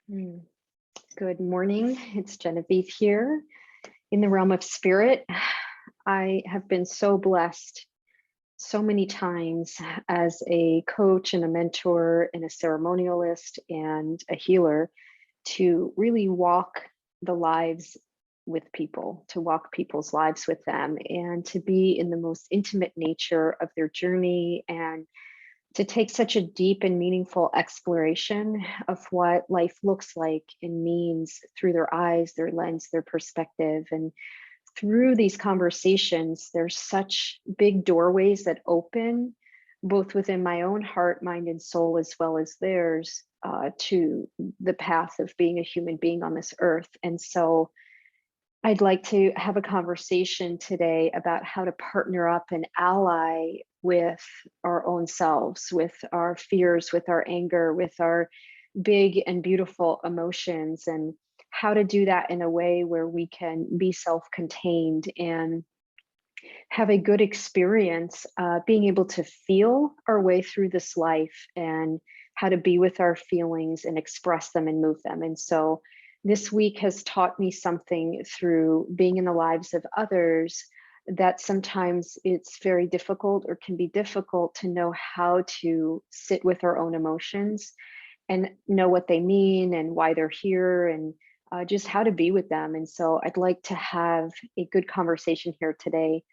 Mm. Good morning. It's Genevieve here in the realm of spirit. I have been so blessed so many times as a coach and a mentor and a ceremonialist and a healer to really walk the lives with people, to walk people's lives with them, and to be in the most intimate nature of their journey and to take such a deep and meaningful exploration of what life looks like and means through their eyes, their lens, their perspective. And through these conversations, there's such big doorways that open, both within my own heart, mind, and soul, as well as theirs, to the path of being a human being on this earth. And so I'd like to have a conversation today about how to partner up and ally with our own selves, with our fears, with our anger, with our big and beautiful emotions, and how to do that in a way where we can be self contained and have a good experience being able to feel our way through this life and how to be with our feelings and express them and move them. And so this week has taught me something through being in the lives of others that sometimes it's very difficult or can be difficult to know how to sit with our own emotions and know what they mean and why they're here and just how to be with them. And so I'd like to have a good conversation here today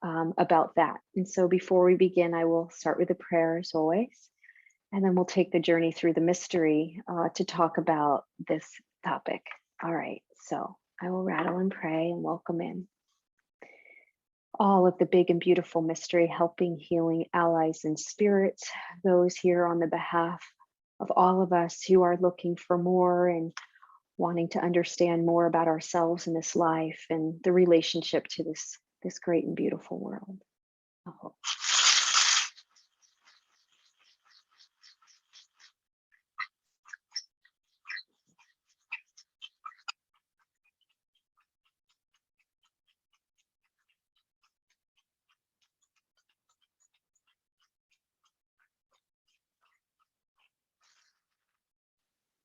about that. And so before we begin, I will start with a prayer as always, and then we'll take the journey through the mystery to talk about this topic. All right, so I will rattle and pray and welcome in all of the big and beautiful mystery, helping, healing allies and spirits, those here on the behalf of all of us who are looking for more and wanting to understand more about ourselves in this life and the relationship to this great and beautiful world. Oh.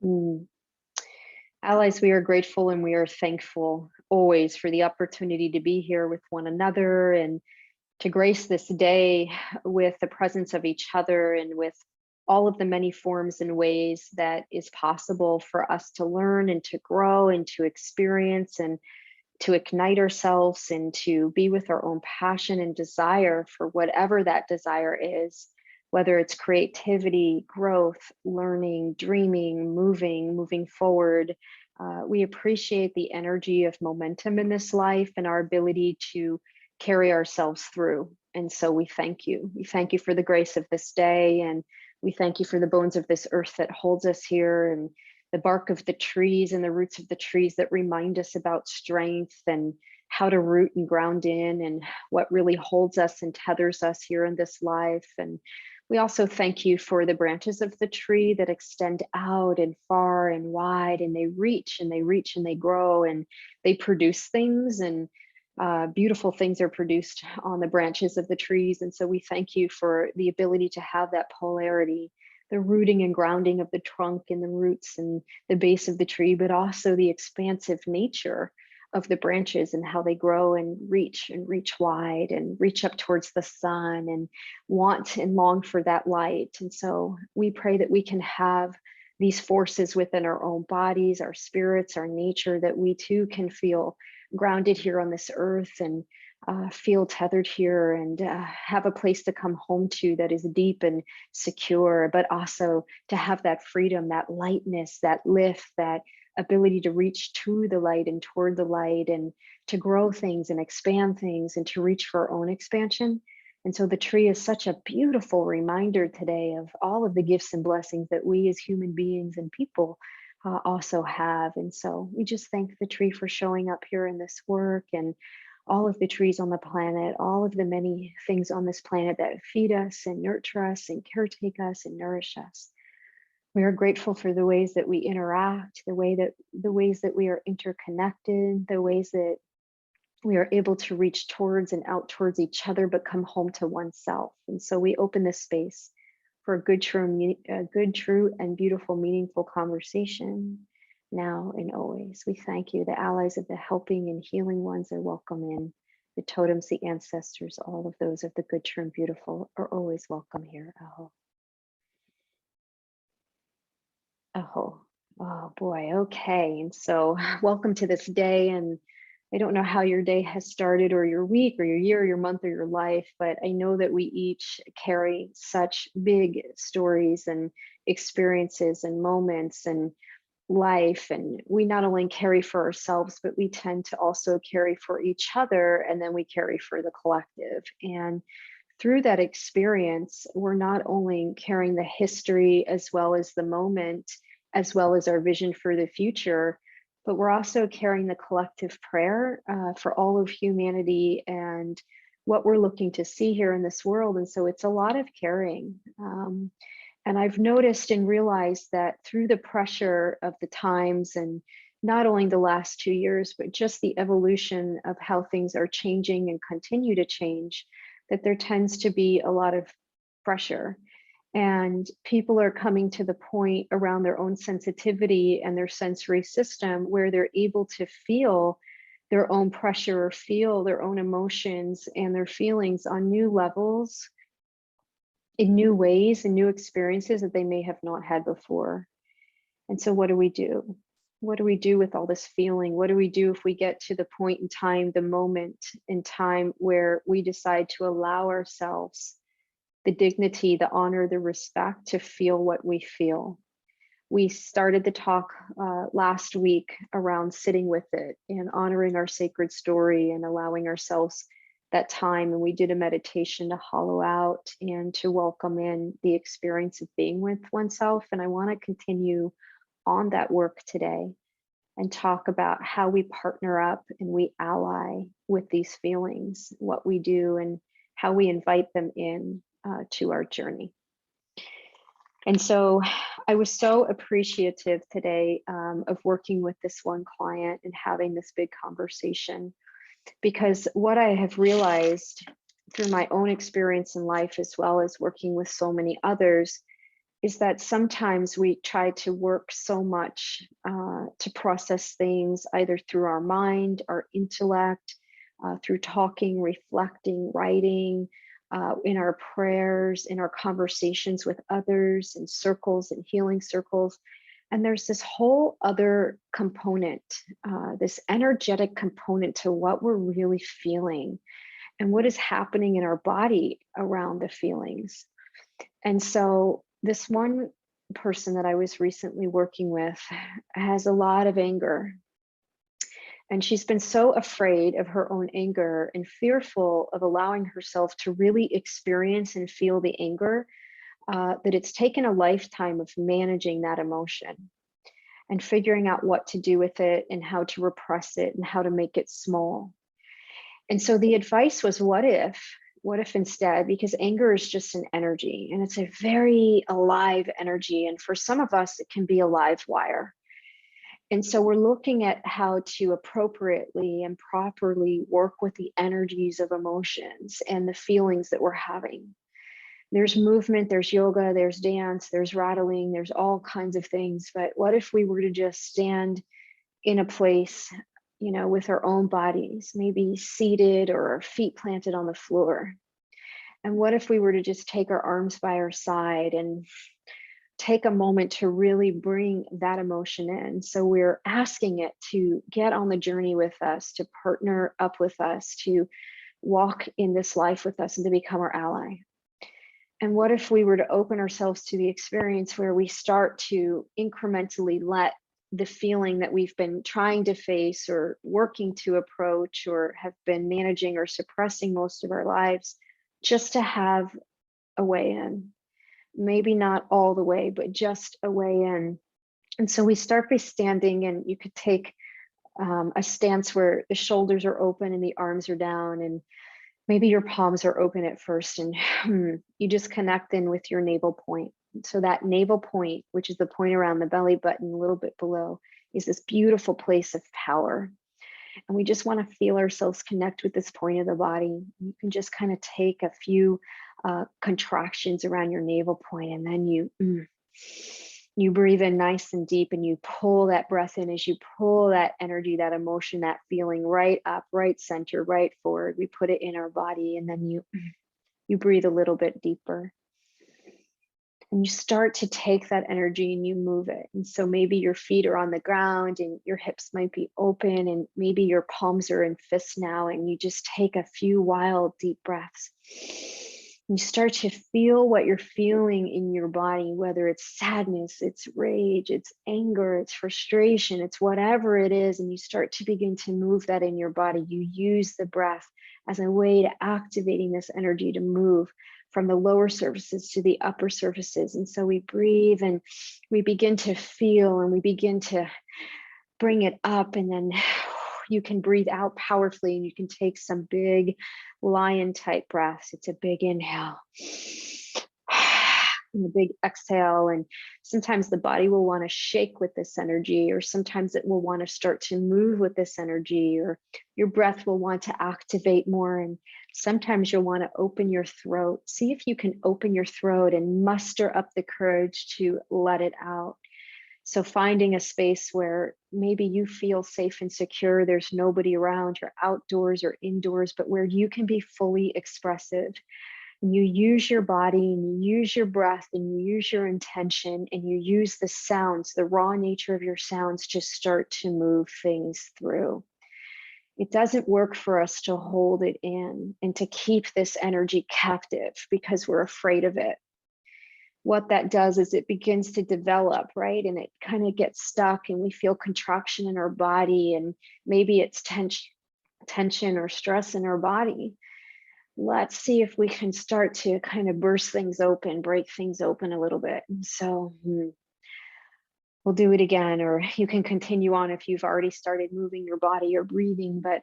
Mm. Allies, we are grateful and we are thankful always for the opportunity to be here with one another and to grace this day with the presence of each other and with all of the many forms and ways that is possible for us to learn and to grow and to experience and to ignite ourselves and to be with our own passion and desire for whatever that desire is, whether it's creativity, growth, learning, dreaming, moving forward. We appreciate the energy of momentum in this life and our ability to carry ourselves through. And so we thank you. We thank you for the grace of this day. And we thank you for the bones of this earth that holds us here and the bark of the trees and the roots of the trees that remind us about strength and how to root and ground in and what really holds us and tethers us here in this life. And we also thank you for the branches of the tree that extend out and far and wide, and they reach and they reach and they grow and they produce things, and beautiful things are produced on the branches of the trees. And so we thank you for the ability to have that polarity, the rooting and grounding of the trunk and the roots and the base of the tree, but also the expansive nature of the branches and how they grow and reach wide and reach up towards the sun and want and long for that light. And so we pray that we can have these forces within our own bodies, our spirits, our nature, that we too can feel grounded here on this earth and feel tethered here and have a place to come home to that is deep and secure, but also to have that freedom, that lightness, that lift, that ability to reach to the light and toward the light and to grow things and expand things and to reach for our own expansion. And so the tree is such a beautiful reminder today of all of the gifts and blessings that we as human beings and people also have. And so we just thank the tree for showing up here in this work, and all of the trees on the planet, all of the many things on this planet that feed us and nurture us and caretake us and nourish us. We are grateful for the ways that we interact, the ways that we are interconnected, the ways that we are able to reach towards and out towards each other, but come home to oneself. And so we open this space for a good, true, and beautiful, meaningful conversation. now and always. We thank you. The allies of the helping and healing ones are welcome in. The totems, the ancestors, all of those of the good, true, and beautiful are always welcome here. Aho. Aho. Oh boy. Okay. And so, welcome to this day. And I don't know how your day has started, or your week, or your year, or your month, or your life, but I know that we each carry such big stories and experiences and moments and life. And we not only carry for ourselves, but we tend to also carry for each other. And then we carry for the collective. And through that experience, we're not only carrying the history as well as the moment, as well as our vision for the future, but we're also carrying the collective prayer for all of humanity and what we're looking to see here in this world. And so it's a lot of carrying. And I've noticed and realized that through the pressure of the times, and not only the last 2 years, but just the evolution of how things are changing and continue to change, that there tends to be a lot of pressure. And people are coming to the point around their own sensitivity and their sensory system where they're able to feel their own pressure, or feel their own emotions and their feelings on new levels, in new ways and new experiences that they may have not had before. And so what do we do? What do we do with all this feeling? What do we do if we get to the point in time, the moment in time where we decide to allow ourselves the dignity, the honor, the respect to feel what we feel? We started the talk last week around sitting with it and honoring our sacred story and allowing ourselves that time. And we did a meditation to hollow out and to welcome in the experience of being with oneself. And I want to continue on that work today and talk about how we partner up and we ally with these feelings, what we do, and how we invite them in to our journey. And so I was so appreciative today of working with this one client and having this big conversation, because what I have realized through my own experience in life, as well as working with so many others, is that sometimes we try to work so much to process things either through our mind, our intellect, through talking, reflecting, writing, in our prayers, in our conversations with others, in circles and healing circles. And there's this whole other component, this energetic component to what we're really feeling and what is happening in our body around the feelings. And so this one person that I was recently working with has a lot of anger. And she's been so afraid of her own anger and fearful of allowing herself to really experience and feel the anger, that it's taken a lifetime of managing that emotion and figuring out what to do with it and how to repress it and how to make it small. And so the advice was, what if instead, because anger is just an energy and it's a very alive energy. And for some of us, it can be a live wire. And so we're looking at how to appropriately and properly work with the energies of emotions and the feelings that we're having. There's movement, there's yoga, there's dance, there's rattling, there's all kinds of things. But what if we were to just stand in a place, with our own bodies, maybe seated or our feet planted on the floor? And what if we were to just take our arms by our side and take a moment to really bring that emotion in? So we're asking it to get on the journey with us, to partner up with us, to walk in this life with us, and to become our ally. And what if we were to open ourselves to the experience where we start to incrementally let the feeling that we've been trying to face or working to approach or have been managing or suppressing most of our lives, just to have a way in? Maybe not all the way, but just a way in. And so we start by standing, and you could take a stance where the shoulders are open and the arms are down, and maybe your palms are open at first, and you just connect in with your navel point. So that navel point, which is the point around the belly button, a little bit below, is this beautiful place of power. And we just want to feel ourselves connect with this point of the body. You can just kind of take a few contractions around your navel point, and then you You breathe in nice and deep and you pull that breath in. As you pull that energy, that emotion, that feeling right up, right center, right forward. We put it in our body, and then you breathe a little bit deeper. And you start to take that energy and you move it. And so maybe your feet are on the ground and your hips might be open, and maybe your palms are in fists now, and you just take a few wild deep breaths. You start to feel what you're feeling in your body, whether it's sadness, it's rage, it's anger, it's frustration, it's whatever it is. And you start to begin to move that in your body. You use the breath as a way to activating this energy to move from the lower surfaces to the upper surfaces. And so we breathe and we begin to feel and we begin to bring it up, and then you can breathe out powerfully, and you can take some big lion type breaths. It's a big inhale and a big exhale. And sometimes the body will want to shake with this energy, or sometimes it will want to start to move with this energy, or your breath will want to activate more. And sometimes you'll want to open your throat. See if you can open your throat and muster up the courage to let it out. So finding a space where maybe you feel safe and secure, there's nobody around, you're outdoors or indoors, but where you can be fully expressive. And you use your body and you use your breath and you use your intention and you use the sounds, the raw nature of your sounds, to start to move things through. It doesn't work for us to hold it in and to keep this energy captive because we're afraid of it. What that does is it begins to develop, right? And it kind of gets stuck and we feel contraction in our body, and maybe it's tension or stress in our body. Let's see if we can start to kind of burst things open, break things open a little bit. And so we'll do it again, or you can continue on if you've already started moving your body or breathing, but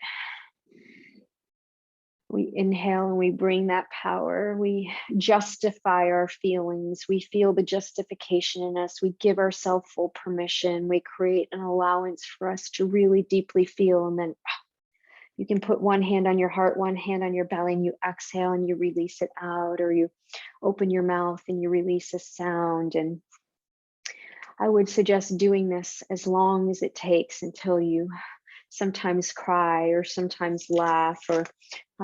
we inhale and we bring that power. We justify our feelings. We feel the justification in us. We give ourselves full permission. We create an allowance for us to really deeply feel. And then you can put one hand on your heart, one hand on your belly, and you exhale and you release it out, or you open your mouth and you release a sound. And I would suggest doing this as long as it takes until you sometimes cry, or sometimes laugh, or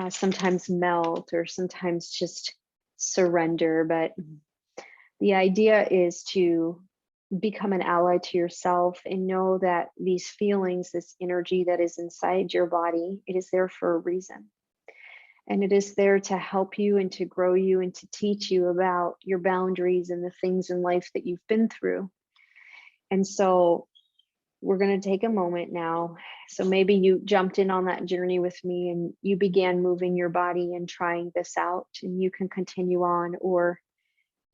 sometimes melt, or sometimes just surrender. But the idea is to become an ally to yourself and know that these feelings, this energy that is inside your body, it is there for a reason. And it is there to help you and to grow you and to teach you about your boundaries and the things in life that you've been through. And so we're going to take a moment now. So maybe you jumped in on that journey with me and you began moving your body and trying this out, and you can continue on, or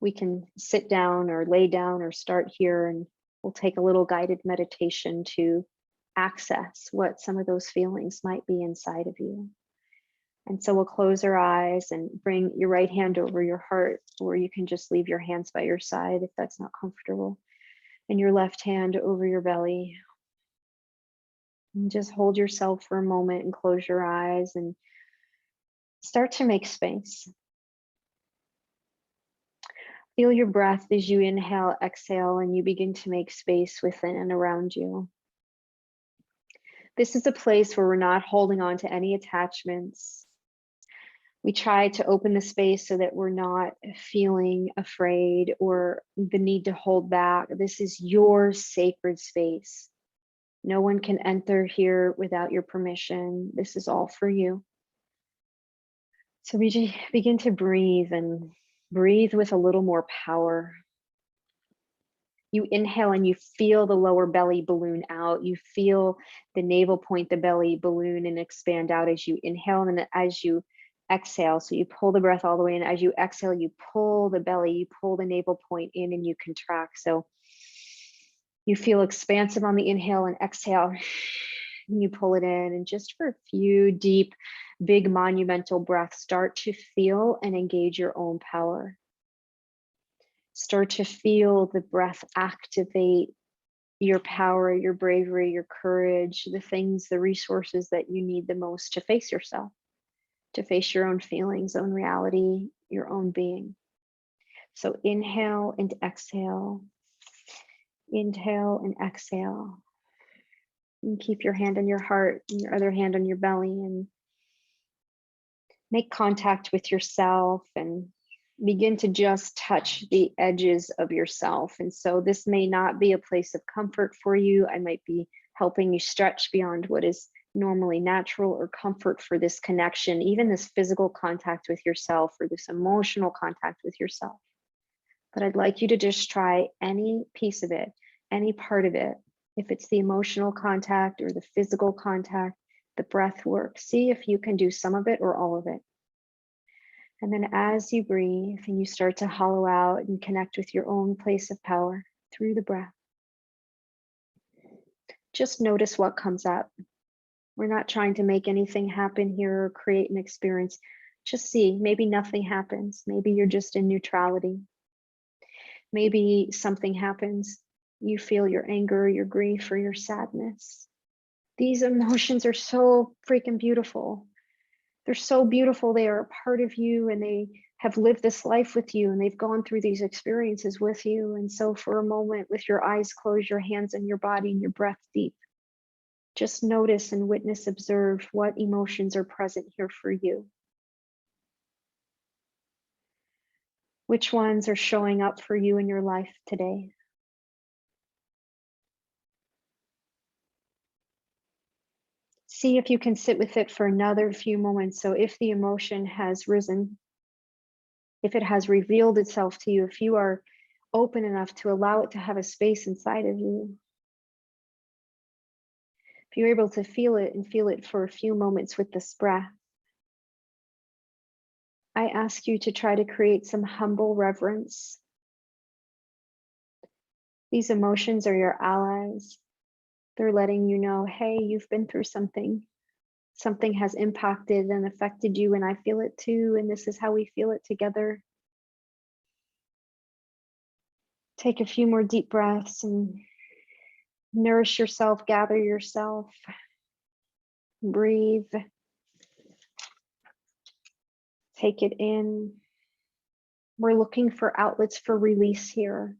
we can sit down or lay down or start here, and we'll take a little guided meditation to access what some of those feelings might be inside of you. And so we'll close our eyes and bring your right hand over your heart, or you can just leave your hands by your side if that's not comfortable, and your left hand over your belly. And just hold yourself for a moment and close your eyes and start to make space. Feel your breath as you inhale, exhale, and you begin to make space within and around you. This is a place where we're not holding on to any attachments. We try to open the space so that we're not feeling afraid or the need to hold back. This is your sacred space. No one can enter here without your permission. This is all for you. So we just begin to breathe, and breathe with a little more power. You inhale and you feel the lower belly balloon out. You feel the navel point, the belly balloon and expand out as you inhale. And then as you exhale, so you pull the breath all the way in. As you exhale, you pull the belly, you pull the navel point in, and you contract. So you feel expansive on the inhale, and exhale, and you pull it in. And just for a few deep, big monumental breaths, start to feel and engage your own power. Start to feel the breath activate your power, your bravery, your courage, the things, the resources that you need the most to face yourself, to face your own feelings, own reality, your own being. So inhale and exhale. Inhale and exhale. And keep your hand on your heart and your other hand on your belly, and make contact with yourself and begin to just touch the edges of yourself. And so this may not be a place of comfort for you. I might be helping you stretch beyond what is normally natural or comfort for this connection, even this physical contact with yourself or this emotional contact with yourself. But I'd like you to just try any piece of it, any part of it. If it's the emotional contact or the physical contact, the breath work, see if you can do some of it or all of it. And then as you breathe and you start to hollow out and connect with your own place of power through the breath, just notice what comes up. We're not trying to make anything happen here or create an experience. Just see, maybe nothing happens. Maybe you're just in neutrality. Maybe something happens. You feel your anger, your grief, or your sadness. These emotions are so freaking beautiful. They're so beautiful. They are a part of you, and they have lived this life with you, and they've gone through these experiences with you. And so for a moment, with your eyes closed, your hands on your body and your breath deep, just notice and witness, observe what emotions are present here for you. Which ones are showing up for you in your life today? See if you can sit with it for another few moments. So if the emotion has risen, if it has revealed itself to you, if you are open enough to allow it to have a space inside of you, if you're able to feel it and feel it for a few moments with this breath, I ask you to try to create some humble reverence. These emotions are your allies. They're letting you know, hey, you've been through something. Something has impacted and affected you, and I feel it too, and this is how we feel it together. Take a few more deep breaths and nourish yourself, gather yourself, breathe. Take it in. We're looking for outlets for release here.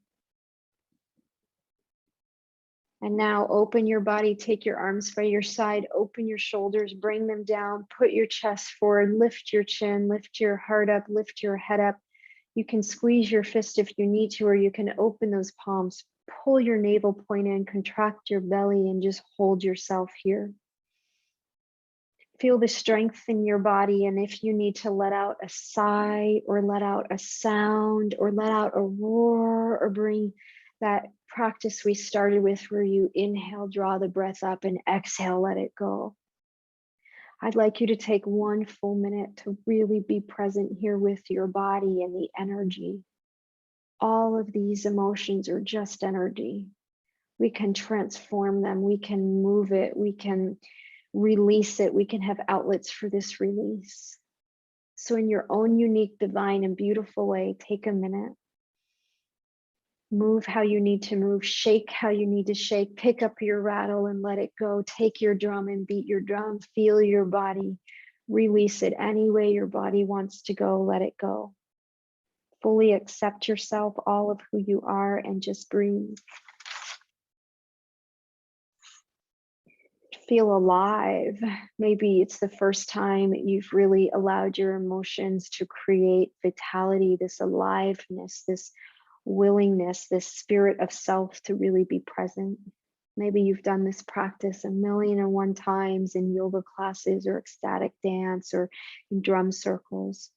And now open your body, take your arms by your side, open your shoulders, bring them down, put your chest forward, lift your chin, lift your heart up, lift your head up. You can squeeze your fist if you need to, or you can open those palms, pull your navel point in, contract your belly, and just hold yourself here. Feel the strength in your body, and if you need to let out a sigh or let out a sound or let out a roar or bring that practice we started with where you inhale, draw the breath up, and exhale, let it go. I'd like you to take one full minute to really be present here with your body and the energy. All of these emotions are just energy. We can transform them, we can move it, we can release it, we can have outlets for this release. So in your own unique, divine, and beautiful way, take a minute. Move how you need to move, shake how you need to shake, pick up your rattle and let it go. Take your drum and beat your drum, feel your body, release it any way your body wants to go, let it go. Fully accept yourself, all of who you are, and just breathe. Feel alive. Maybe it's the first time you've really allowed your emotions to create vitality, this aliveness, this willingness, this spirit of self to really be present. Maybe you've done this practice 1,000,001 times in yoga classes or ecstatic dance or in drum circles.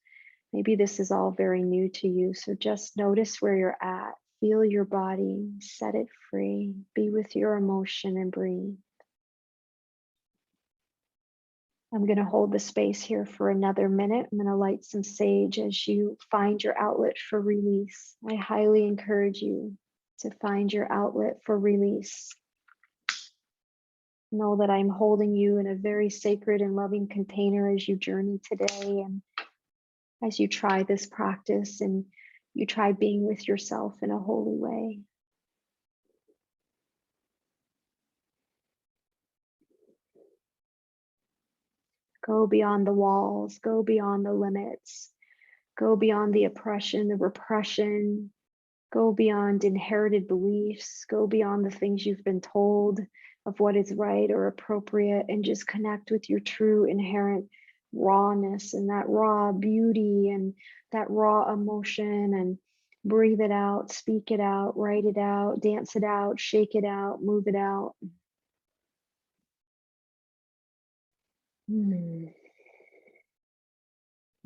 Maybe this is all very new to you. So just notice where you're at, feel your body, set it free, be with your emotion and breathe. I'm going to hold the space here for another minute. I'm going to light some sage as you find your outlet for release. I highly encourage you to find your outlet for release. Know that I'm holding you in a very sacred and loving container as you journey today and as you try this practice and you try being with yourself in a holy way. Go beyond the walls, go beyond the limits, go beyond the oppression, the repression, Go beyond inherited beliefs, go beyond the things you've been told of what is right or appropriate, and just connect with your true inherent rawness and that raw beauty and that raw emotion, and breathe it out, speak it out, write it out, dance it out, shake it out, move it out. Hmm,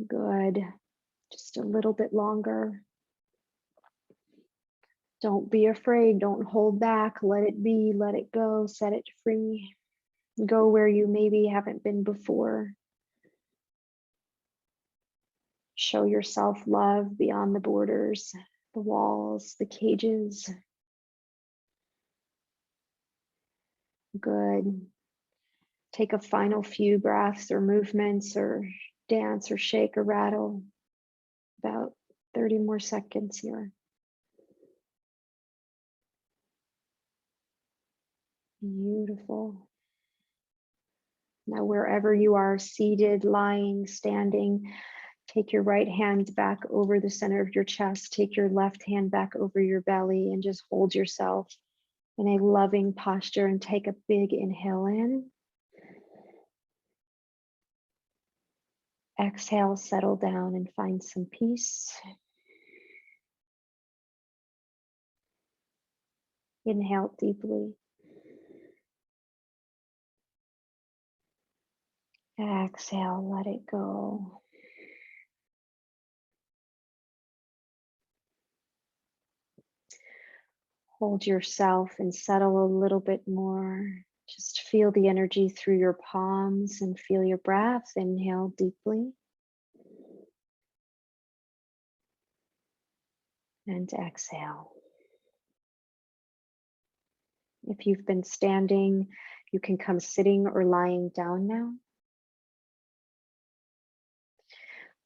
good. Just a little bit longer. Don't be afraid. Don't hold back. Let it be. Let it go. Set it free. Go where you maybe haven't been before. Show yourself love beyond the borders, the walls, the cages. Good. Take a final few breaths or movements or dance or shake or rattle. About 30 more seconds here. Beautiful. Now, wherever you are, seated, lying, standing, take your right hand back over the center of your chest. Take your left hand back over your belly and just hold yourself in a loving posture, and take a big inhale in. Exhale, settle down and find some peace. Inhale deeply. Exhale, let it go. Hold yourself and settle a little bit more. Just feel the energy through your palms and feel your breath. Inhale deeply and exhale. If you've been standing, you can come sitting or lying down now.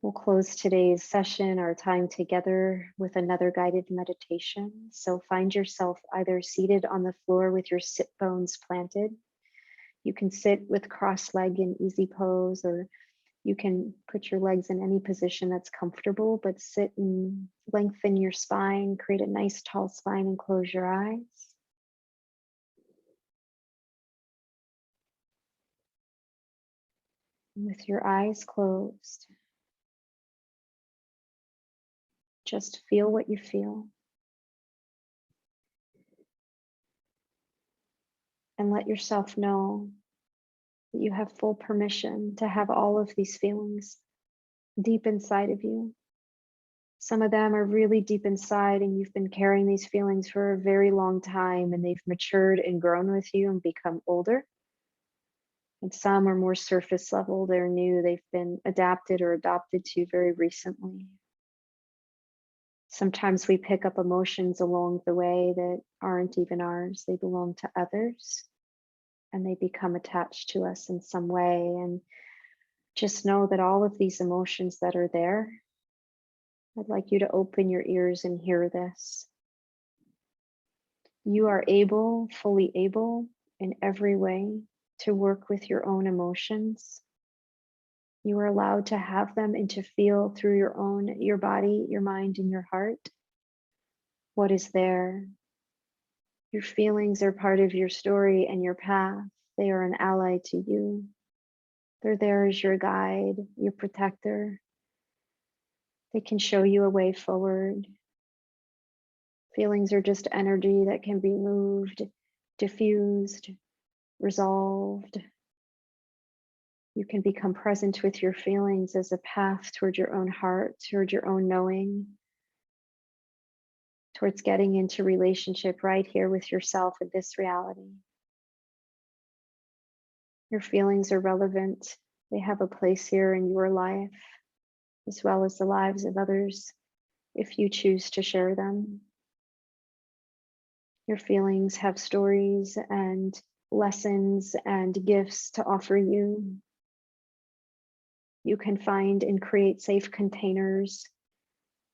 We'll close today's session, our time together, with another guided meditation. So find yourself either seated on the floor with your sit bones planted. You can sit with cross leg in easy pose, or you can put your legs in any position that's comfortable, but sit and lengthen your spine, create a nice tall spine, and close your eyes. With your eyes closed, just feel what you feel. And let yourself know that you have full permission to have all of these feelings deep inside of you. Some of them are really deep inside, and you've been carrying these feelings for a very long time, and they've matured and grown with you and become older. And some are more surface level, they're new, they've been adapted or adopted to very recently. Sometimes we pick up emotions along the way that aren't even ours, they belong to others, and they become attached to us in some way. And just know that all of these emotions that are there, I'd like you to open your ears and hear this. You are able, fully able in every way to work with your own emotions. You are allowed to have them and to feel through your body, your mind, and your heart what is there. Your feelings are part of your story and your path. They are an ally to you. They're there as your guide, your protector. They can show you a way forward. Feelings are just energy that can be moved, diffused, resolved. You can become present with your feelings as a path toward your own heart, toward your own knowing, towards getting into relationship right here with yourself in this reality. Your feelings are relevant. They have a place here in your life, as well as the lives of others, if you choose to share them. Your feelings have stories and lessons and gifts to offer you. You can find and create safe containers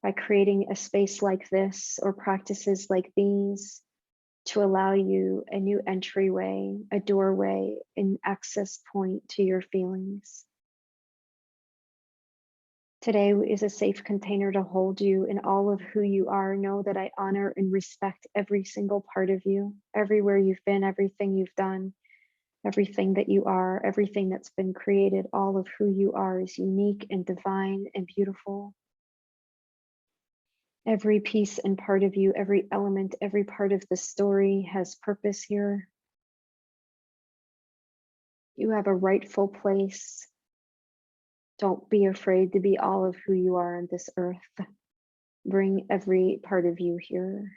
by creating a space like this or practices like these to allow you a new entryway, a doorway, an access point to your feelings. Today is a safe container to hold you in all of who you are. Know that I honor and respect every single part of you, everywhere you've been, everything you've done, everything that you are, everything that's been created. All of who you are is unique and divine and beautiful. Every piece and part of you, every element, every part of the story has purpose here. You have a rightful place. Don't be afraid to be all of who you are on this earth. Bring every part of you here.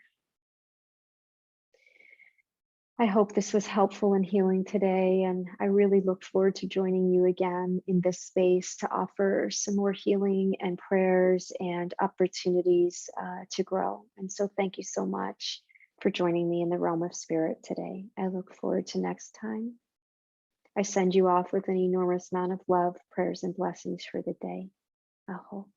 I hope this was helpful and healing today, and I really look forward to joining you again in this space to offer some more healing and prayers and opportunities to grow. And so thank you so much for joining me in the realm of spirit today. I look forward to next time. I send you off with an enormous amount of love, prayers, and blessings for the day. Aho.